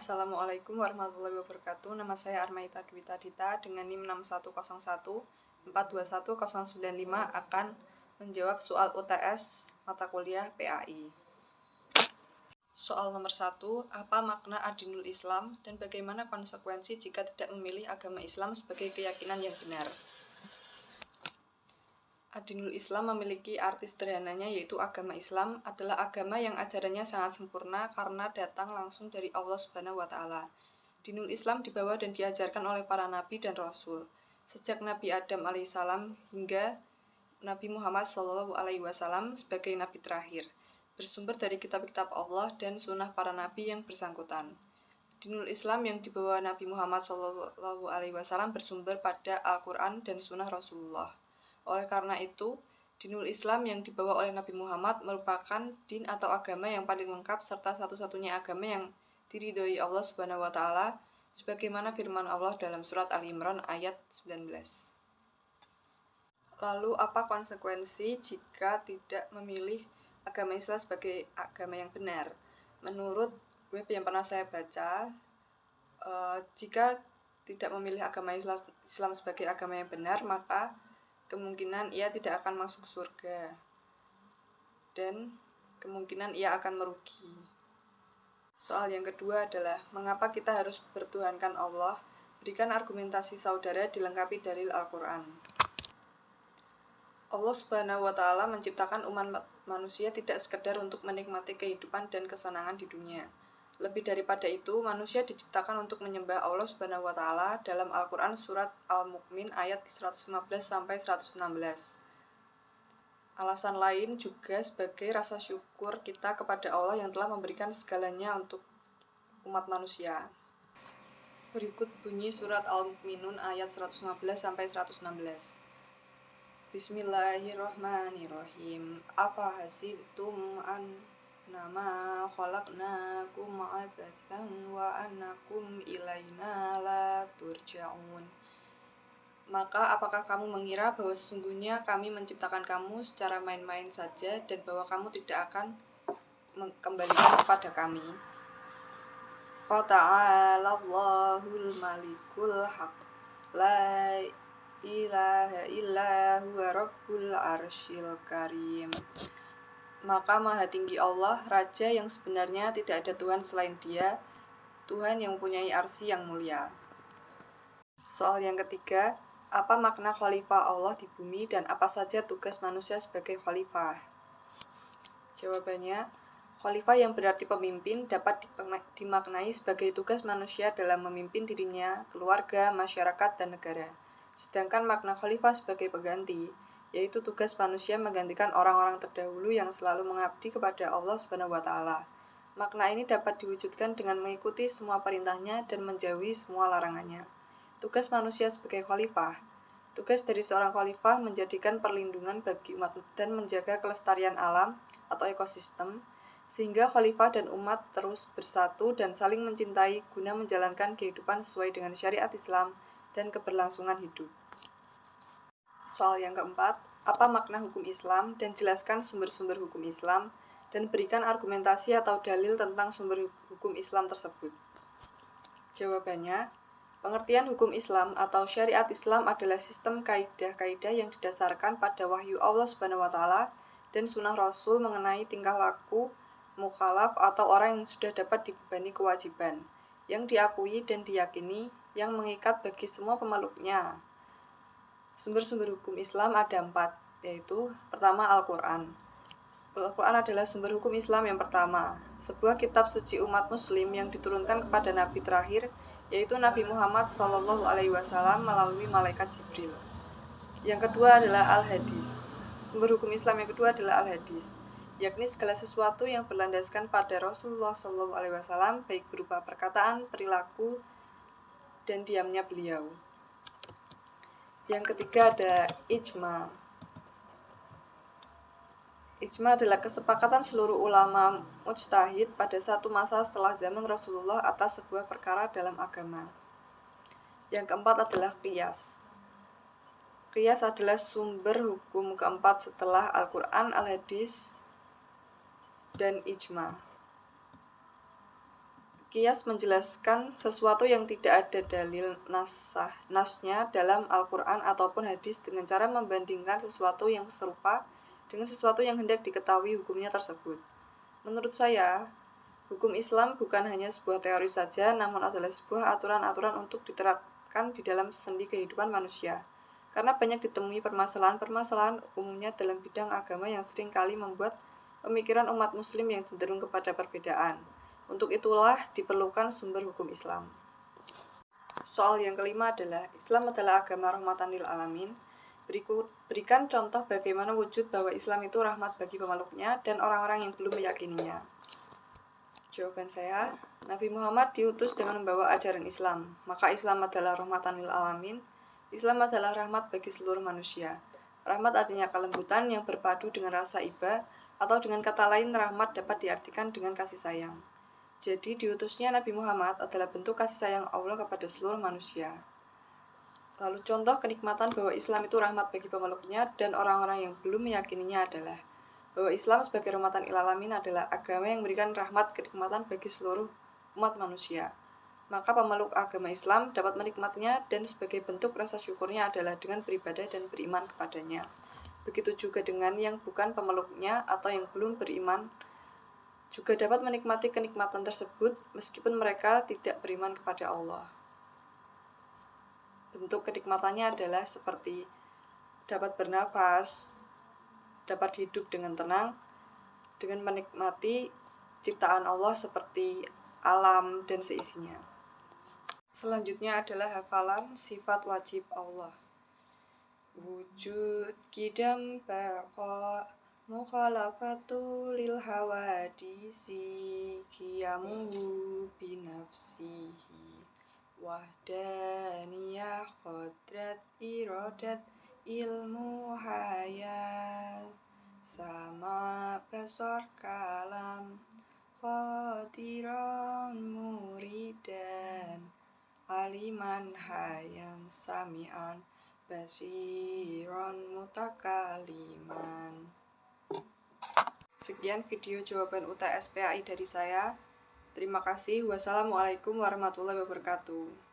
Assalamualaikum warahmatullahi wabarakatuh. Nama saya Armaita Dwita Dita dengan NIM 61014210995 akan menjawab soal UTS mata kuliah PAI. Soal nomor 1, apa makna Adinul Islam dan bagaimana konsekuensi jika tidak memilih agama Islam sebagai keyakinan yang benar? Adinul Islam memiliki arti sederhananya, yaitu agama Islam adalah agama yang ajarannya sangat sempurna karena datang langsung dari Allah Subhanahu wa Ta'ala. Dinul Islam dibawa dan diajarkan oleh para nabi dan rasul, sejak Nabi Adam alaihissalam hingga Nabi Muhammad SAW sebagai nabi terakhir, bersumber dari kitab-kitab Allah dan sunnah para nabi yang bersangkutan. Dinul Islam yang dibawa Nabi Muhammad SAW bersumber pada Al-Quran dan sunnah Rasulullah. Oleh karena itu, Dinul Islam yang dibawa oleh Nabi Muhammad merupakan din atau agama yang paling lengkap serta satu-satunya agama yang diridhoi Allah Subhanahu wa Ta'ala, sebagaimana firman Allah dalam surat Ali Imran ayat 19. Lalu apa konsekuensi jika tidak memilih agama Islam sebagai agama yang benar? Menurut web yang pernah saya baca, jika tidak memilih agama Islam sebagai agama yang benar, maka kemungkinan ia tidak akan masuk surga dan kemungkinan ia akan merugi. Soal yang kedua adalah, mengapa kita harus bertuhankan Allah? Berikan argumentasi saudara dilengkapi dalil Al-Quran. Allah Subhanahu wa Ta'ala menciptakan umat manusia tidak sekedar untuk menikmati kehidupan dan kesenangan di dunia. Lebih daripada itu, manusia diciptakan untuk menyembah Allah Subhanahu wa Ta'ala dalam Al-Quran surat Al-Mu'min ayat 115-116. Alasan lain juga sebagai rasa syukur kita kepada Allah yang telah memberikan segalanya untuk umat manusia. Berikut bunyi surat Al-Mu'minun ayat 115-116. Bismillahirrahmanirrahim. Afa hasibtum annama khalaqnakum abathan wa annakum ilaina la turja'un. Maka apakah kamu mengira bahwa sesungguhnya kami menciptakan kamu secara main-main saja dan bahwa kamu tidak akan mengembalikan kepada kami? Fata'alallahul malikul haq, la ilaha illa huwa rabbul arsyil karim. Maka maha tinggi Allah, Raja yang sebenarnya tidak ada Tuhan selain Dia, Tuhan yang mempunyai arsy yang mulia. Soal yang ketiga, apa makna khalifah Allah di bumi dan apa saja tugas manusia sebagai khalifah? Jawabannya, khalifah yang berarti pemimpin dapat dimaknai sebagai tugas manusia dalam memimpin dirinya, keluarga, masyarakat, dan negara. Sedangkan makna khalifah sebagai pengganti, yaitu tugas manusia menggantikan orang-orang terdahulu yang selalu mengabdi kepada Allah Subhanahu wa Ta'ala. Makna ini dapat diwujudkan dengan mengikuti semua perintahnya dan menjauhi semua larangannya. Tugas manusia sebagai khalifah. Tugas dari seorang khalifah menjadikan perlindungan bagi umat dan menjaga kelestarian alam atau ekosistem, sehingga khalifah dan umat terus bersatu dan saling mencintai guna menjalankan kehidupan sesuai dengan syariat Islam dan keberlangsungan hidup. Soal yang keempat, apa makna hukum Islam dan jelaskan sumber-sumber hukum Islam dan berikan argumentasi atau dalil tentang sumber hukum Islam tersebut. Jawabannya, pengertian hukum Islam atau syariat Islam adalah sistem kaidah-kaidah yang didasarkan pada wahyu Allah Subhanahu wa Ta'ala dan sunnah Rasul mengenai tingkah laku mukhalaf atau orang yang sudah dapat dibebani kewajiban, yang diakui dan diyakini, yang mengikat bagi semua pemeluknya. Sumber-sumber hukum Islam ada 4, yaitu pertama Al-Quran. Al-Quran adalah sumber hukum Islam yang pertama, sebuah kitab suci umat muslim yang diturunkan kepada Nabi terakhir, yaitu Nabi Muhammad SAW melalui malaikat Jibril. Yang kedua adalah Al-Hadis. Sumber hukum Islam yang kedua adalah Al-Hadis, yakni segala sesuatu yang berlandaskan pada Rasulullah SAW, baik berupa perkataan, perilaku, dan diamnya beliau. Yang ketiga ada Ijma. Ijma adalah kesepakatan seluruh ulama mujtahid pada satu masa setelah zaman Rasulullah atas sebuah perkara dalam agama. Yang keempat adalah qiyas. Qiyas adalah sumber hukum keempat setelah Al-Quran, Al-Hadis, dan Ijma. Qiyas menjelaskan sesuatu yang tidak ada dalil nasnya dalam Al-Quran ataupun hadis dengan cara membandingkan sesuatu yang serupa dengan sesuatu yang hendak diketahui hukumnya tersebut. Menurut saya, hukum Islam bukan hanya sebuah teori saja, namun adalah sebuah aturan-aturan untuk diterapkan di dalam sendi kehidupan manusia. Karena banyak ditemui permasalahan-permasalahan umumnya dalam bidang agama yang sering kali membuat pemikiran umat muslim yang cenderung kepada perbedaan. Untuk itulah diperlukan sumber hukum Islam. Soal yang kelima adalah, Islam adalah agama rahmatan lil alamin. Berikan contoh bagaimana wujud bahwa Islam itu rahmat bagi pemeluknya dan orang-orang yang belum meyakininya. Jawaban saya, Nabi Muhammad diutus dengan membawa ajaran Islam. Maka Islam adalah rahmatan lil alamin. Islam adalah rahmat bagi seluruh manusia. Rahmat artinya kelembutan yang berpadu dengan rasa iba, atau dengan kata lain rahmat dapat diartikan dengan kasih sayang. Jadi diutusnya Nabi Muhammad adalah bentuk kasih sayang Allah kepada seluruh manusia. Lalu contoh kenikmatan bahwa Islam itu rahmat bagi pemeluknya dan orang-orang yang belum meyakininya adalah bahwa Islam sebagai rahmatan lil alamin adalah agama yang memberikan rahmat kenikmatan bagi seluruh umat manusia. Maka pemeluk agama Islam dapat menikmatinya dan sebagai bentuk rasa syukurnya adalah dengan beribadah dan beriman kepadanya. Begitu juga dengan yang bukan pemeluknya atau yang belum beriman juga dapat menikmati kenikmatan tersebut meskipun mereka tidak beriman kepada Allah. Bentuk kenikmatannya adalah seperti dapat bernafas, dapat hidup dengan tenang, dengan menikmati ciptaan Allah seperti alam dan seisinya. Selanjutnya adalah hafalan sifat wajib Allah. Wujud kidam baqa mukhalafatu lil hawadisi qiyamuhu binafsihi wahdaniyah qadrat iradat ilmu hayat sama basar kalam qadiran muridan aliman hayan sami'an basiron mutakaliman. Sekian video jawaban UTS PAI dari saya. Terima kasih. Wassalamualaikum warahmatullahi wabarakatuh.